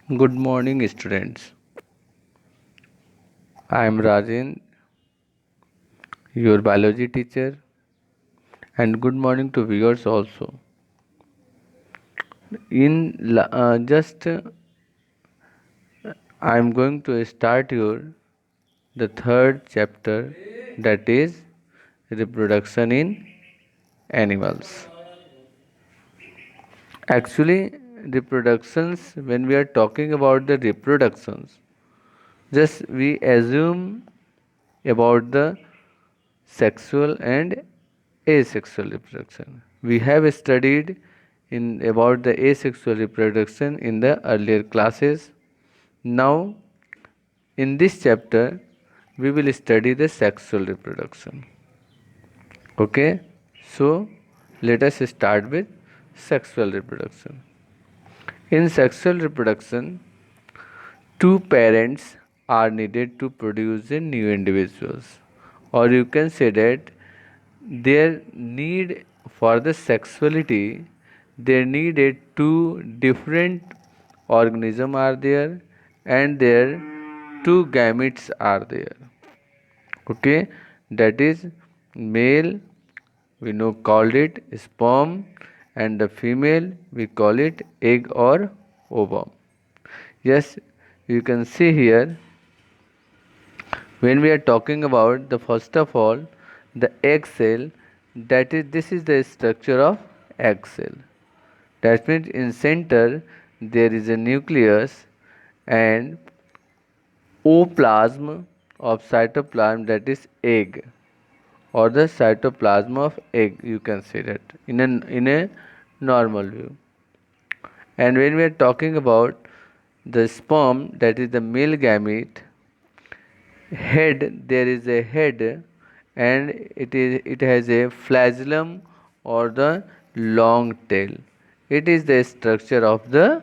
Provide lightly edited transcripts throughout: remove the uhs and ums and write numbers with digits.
Good morning, students. I am Rajan, your biology teacher, and good morning to viewers also. Just I am going to start the third chapter, that is reproduction in animals. Actually, reproductions, when we are talking about the reproductions, just we assume about the sexual and asexual reproduction. We have studied in about the asexual reproduction in the earlier classes. Now, in this chapter, we will study the sexual reproduction. Okay, so let us start with sexual reproduction. In sexual reproduction, two parents are needed to produce a new individuals, or you can say that their need for the sexuality, they needed two different organism are there, and their two gametes are there. Okay, that is male, we know called it sperm, and the female we call it egg or ovum. Yes, you can see here, when we are talking about the first of all the egg cell, that is this is the structure of egg cell. That means in center there is a nucleus and oplasm of cytoplasm, that is egg, or the cytoplasm of egg, you can say that in a normal view. And when we are talking about the sperm, that is the male gamete, head, there is a head, and it has a flagellum or the long tail. It is the structure of the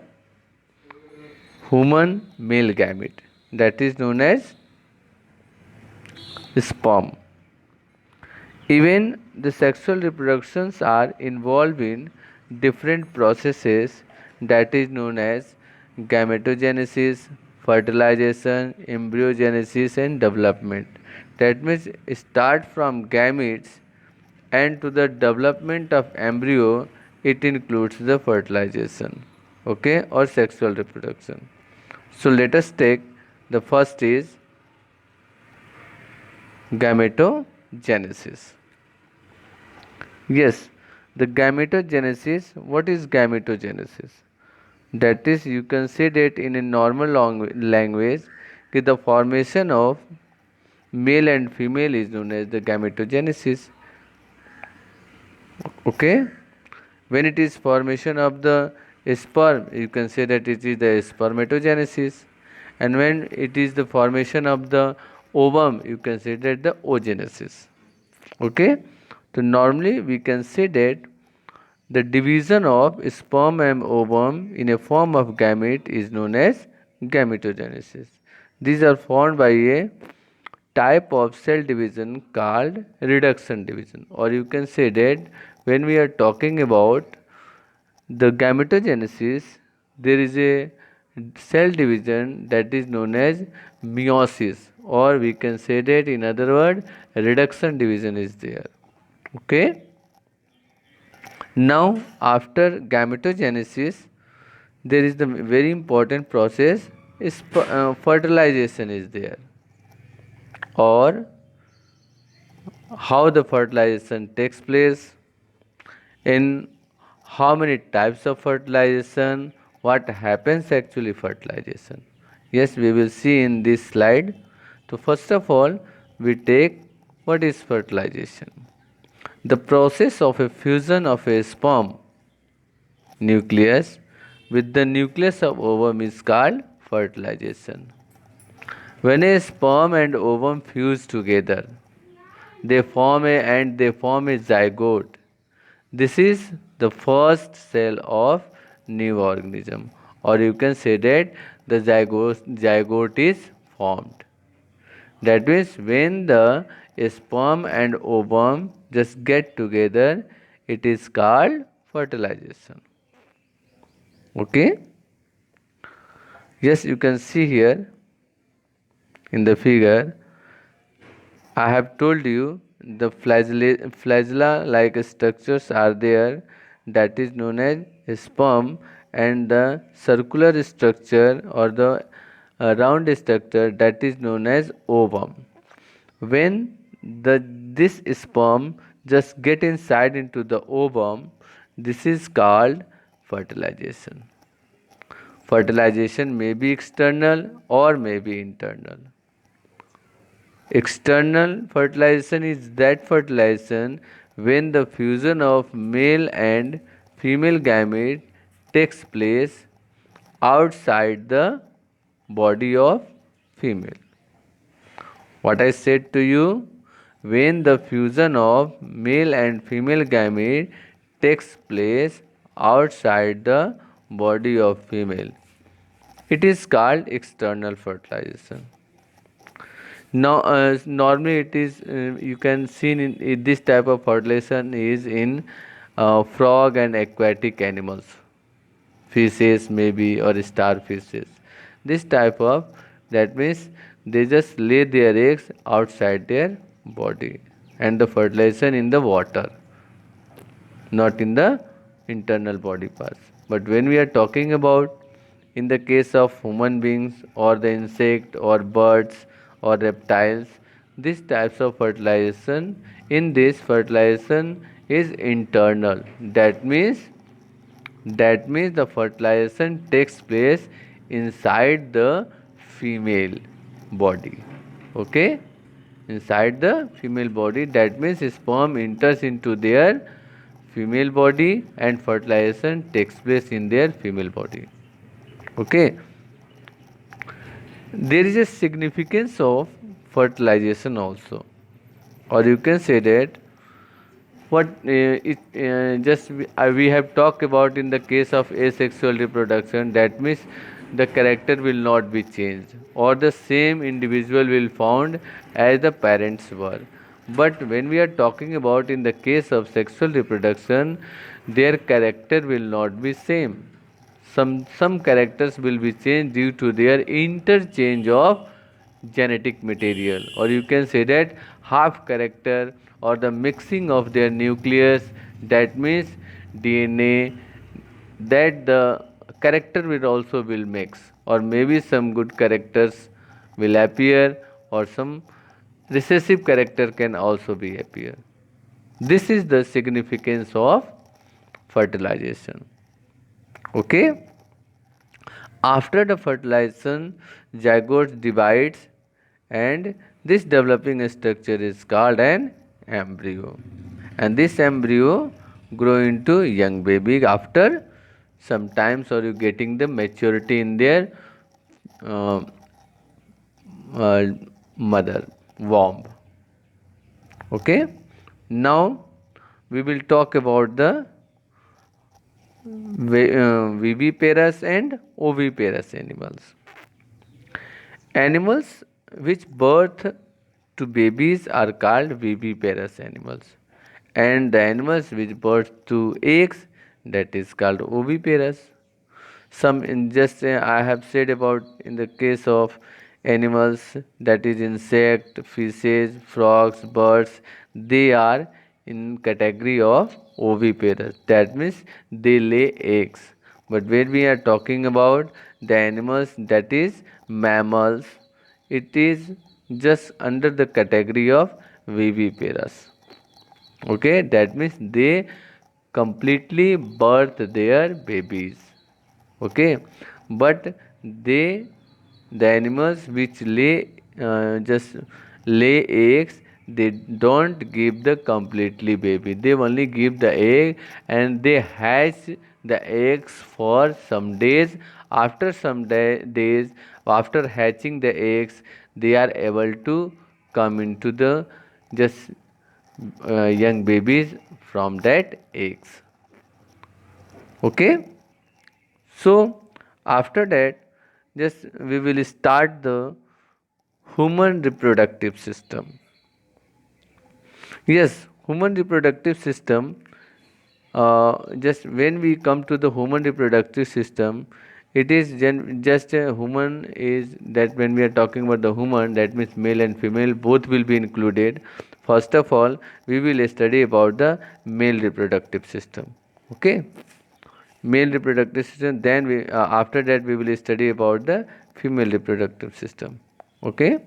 human male gamete, that is known as sperm. Even the sexual reproductions are involved in different processes, that is known as gametogenesis, fertilization, embryogenesis, and development. That means start from gametes and to the development of embryo, it includes the fertilization, okay, or sexual reproduction. So let us take the first is gametogenesis. Yes, the gametogenesis. What is gametogenesis? That is, you can say that in a normal language, the formation of male and female is known as the gametogenesis. Okay, when it is formation of the sperm, you can say that it is the spermatogenesis, and when it is the formation of the ovum, you can say that the oogenesis. Okay, so normally we can say that the division of sperm and ovum in a form of gamete is known as gametogenesis. These are formed by a type of cell division called reduction division, or you can say that when we are talking about the gametogenesis, there is a cell division that is known as meiosis, or we can say that in other words reduction division is there. Okay, now after gametogenesis there is the very important process is fertilization is there, or how the fertilization takes place, in how many types of fertilization, what happens actually fertilization. Yes, we will see in this slide. So first of all we take what is fertilization. The process of a fusion of a sperm nucleus with the nucleus of ovum is called fertilization. When a sperm and ovum fuse together, they form a zygote. This is the first cell of new organism, or you can say that the zygote is formed. That means when the sperm and ovum just get together, it is called fertilization. Okay. Yes, you can see here in the figure, I have told you the flagella-like structures are there, that is known as sperm, and the circular structure or the round structure that is known as ovum. When this sperm just get inside into the ovum, this is called fertilization. Fertilization may be external or may be internal. External fertilization is that fertilization when the fusion of male and female gamete takes place outside the body of female. What I said to you, when the fusion of male and female gamete takes place outside the body of female, it is called external fertilization. Now, normally it is you can see in this type of fertilization is in frog and aquatic animals, fishes maybe or starfishes. This type of, that means they just lay their eggs outside their body and the fertilization in the water, not in the internal body parts. But when we are talking about in the case of human beings or the insect or birds or reptiles, these types of fertilization, in this fertilization is internal. That means the fertilization takes place inside the female body. Okay? Inside the female body, that means sperm enters into their female body and fertilization takes place in their female body. Okay? There is a significance of fertilization also, or you can say that what it just we have talked about in the case of asexual reproduction, that means the character will not be changed or the same individual will found as the parents were. But when we are talking about in the case of sexual reproduction, their character will not be same. Some characters will be changed due to their interchange of genetic material, or you can say that half character or the mixing of their nucleus, that means DNA, that the character will also will mix, or maybe some good characters will appear or some recessive character can also be appear. This is the significance of fertilization. Okay? After the fertilization, zygote divides and this developing structure is called an embryo. And this embryo grow into young baby after some times, or you getting the maturity in their uh, uh, mother womb. Okay? Now we will talk about the viviparous and oviparous animals. Animals which birth to babies are called viviparous animals, and the animals which birth to eggs, that is called oviparous. Some in just I have said about in the case of animals, that is insect, fishes, frogs, birds, they are in category of oviparous. That means they lay eggs. But when we are talking about the animals, that is mammals, it is just under the category of viviparous. Okay, that means they completely birth their babies. Okay, but they, the animals which lay just lay eggs, they don't give the completely baby, they only give the egg and they hatch the eggs for some days. After some days, after hatching the eggs, they are able to come into the just young babies from that eggs. Okay, so after that, just we will start the human reproductive system. Yes, human reproductive system. Just when we come to the human reproductive system, It is just a human is that when we are talking about the human, that means male and female both will be included. First of all, we will study about the male reproductive system. Okay, male reproductive system. Then we after that we will study about the female reproductive system. Okay.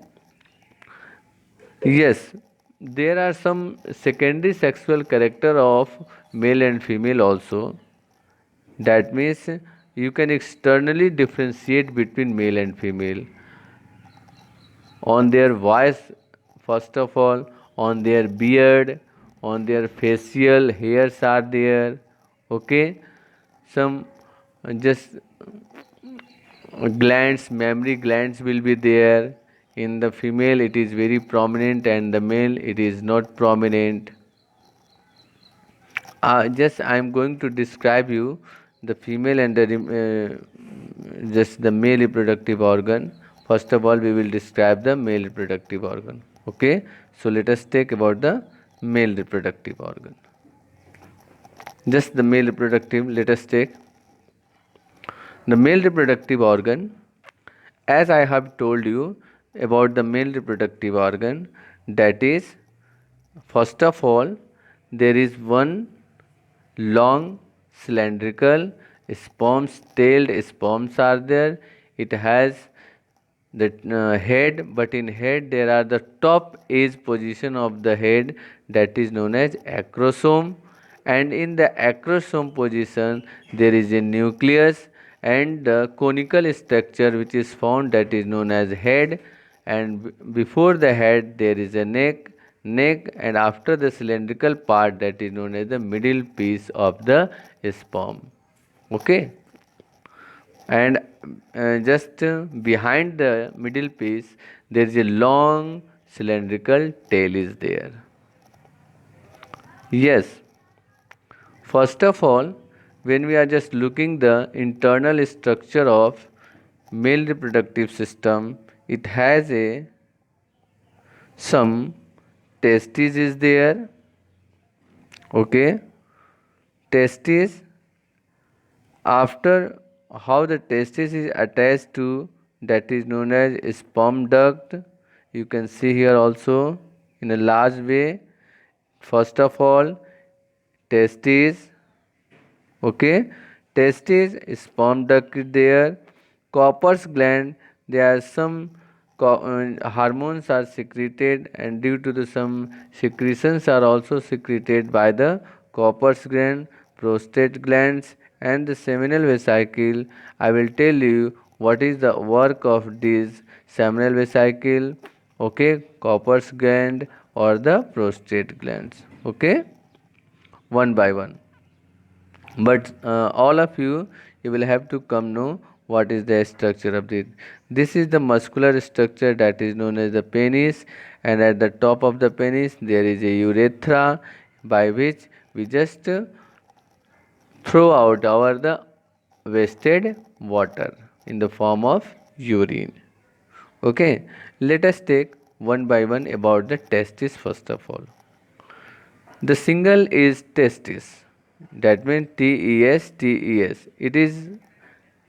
Yes, there are some secondary sexual character of male and female also. That means you can externally differentiate between male and female on their voice, first of all, on their beard, on their facial hairs are there. Okay, some just glands, mammary glands will be there. In the female, it is very prominent, and the male, it is not prominent. Just I am going to describe you the female and the just the male reproductive organ. First of all, we will describe the male reproductive organ. Okay, so let us take about the male reproductive organ. Just the male reproductive. Let us take the male reproductive organ. As I have told you about the male reproductive organ, that is, first of all, there is one long cylindrical sperms, tailed sperms are there. It has the head, but in head there are the top edge position of the head, that is known as acrosome, and in the acrosome position there is a nucleus and the conical structure which is found, that is known as head, and before the head there is a neck, and after the cylindrical part, that is known as the middle piece of the sperm. Okay, and just behind the middle piece there is a long cylindrical tail is there. Yes, first of all, when we are just looking the internal structure of male reproductive system, it has a some testes is there. Okay, testes, after how the testis is attached to, that is known as sperm duct. You can see here also in a large way. First of all, testis. Okay, testis, sperm duct is there. Corpus gland, there are some hormones are secreted, and due to the some secretions are also secreted by the corpus gland, prostate glands, and the seminal vesicle. I will tell you what is the work of this seminal vesicle. Okay, corpus gland or the prostate glands. Okay, one by one, but all of you will have to come know what is the structure of this is the muscular structure, that is known as the penis, and at the top of the penis there is a urethra by which we just throw out our the wasted water in the form of urine. Okay, let us take one by one about the testis. First of all, the single is testis. That means TES, TES. It is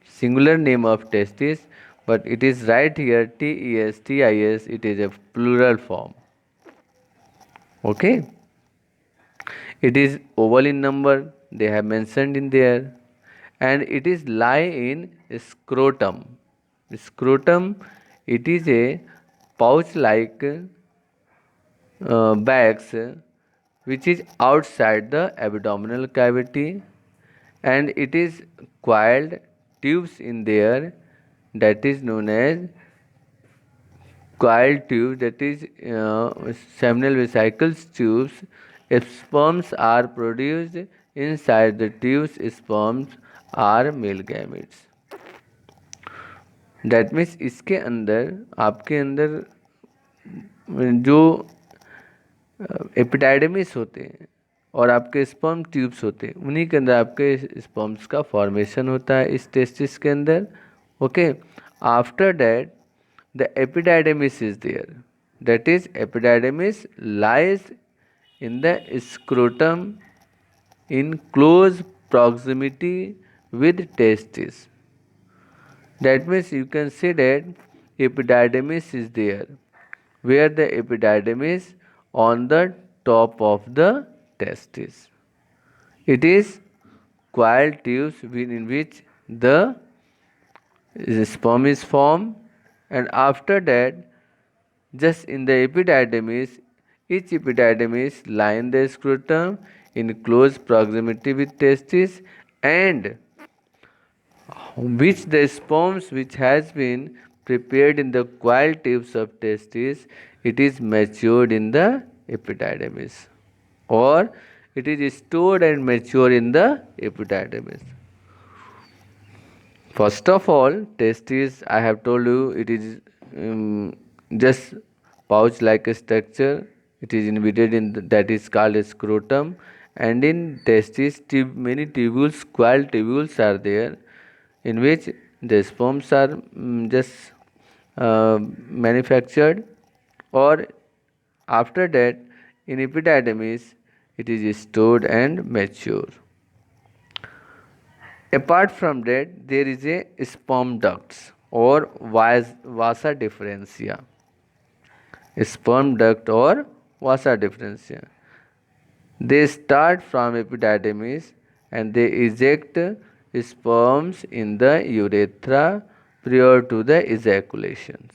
singular name of testis, but it is right here TES, TIS. It is a plural form. Okay. It is oval in number. They have mentioned in there, and it is lie in scrotum. Scrotum. It is a pouch-like bags which is outside the abdominal cavity, and it is coiled tubes in there, that is known as coiled tube, that is seminal vesicles tubes. If sperms are produced inside the tubes, sperms are male gametes. That means इसके अंदर आपके अंदर जो epididymis होते हैं और आपके sperm tubes होते हैं, उन्हीं के अंदर आपके स्पर्म्स का फॉर्मेशन होता है इस टेस्टिस के अंदर. Okay, after that the epididymis is there, that is epididymis lies in the scrotum in close proximity with testis. That means you can say that epididymis is there, where the epididymis on the top of the testis. It is coiled tubes in which the sperm is formed, and after that, just in the epididymis, each epididymis line the scrotum in close proximity with testis, and which the sperms which has been prepared in the coiled tubes of testis, it is matured in the epididymis, or it is stored and matured in the epididymis. First of all, testis, I have told you, it is just pouch like a structure. It is embedded in that is called a scrotum, and in testis, many tubules, coiled tubules are there, in which the sperms are just manufactured, or after that, in epididymis, it is stored and mature. Apart from that, there is a sperm ducts or vasa differentia. Sperm duct or vasa differentia. They start from epididymis and they eject sperms in the urethra prior to the ejaculations.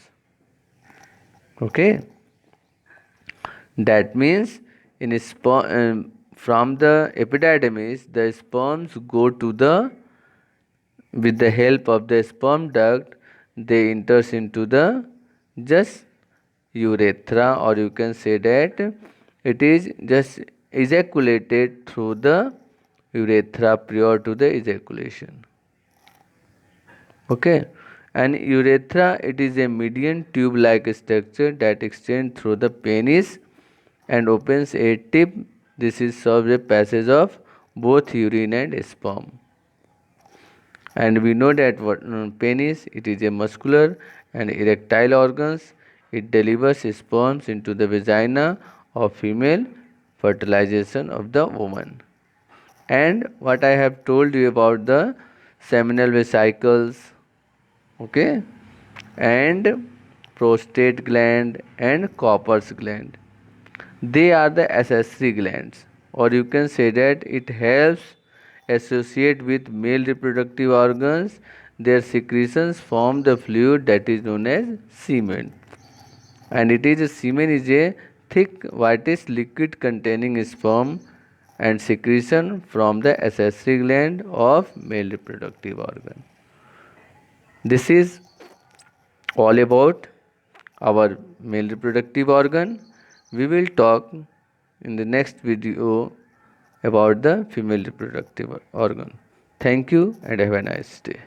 Okay, that means from the epididymis, the sperms go to the, with the help of the sperm duct, they enters into the just urethra, or you can say that it is just ejaculated through the urethra prior to the ejaculation. Okay, and urethra, it is a median tube like structure that extends through the penis and opens a tip. This is serves a passage of both urine and sperm. And we know that penis, it is a muscular and erectile organs. It delivers sperms into the vagina of female, fertilization of the woman. And what I have told you about the seminal vesicles, okay, and prostate gland and Copper's gland. They are the accessory glands, or you can say that it helps associate with male reproductive organs. Their secretions form the fluid that is known as semen, and it is a semen is a thick whitish liquid containing sperm and secretion from the accessory gland of male reproductive organ. This is all about our male reproductive organ. We will talk in the next video about the female reproductive organ. Thank you and have a nice day.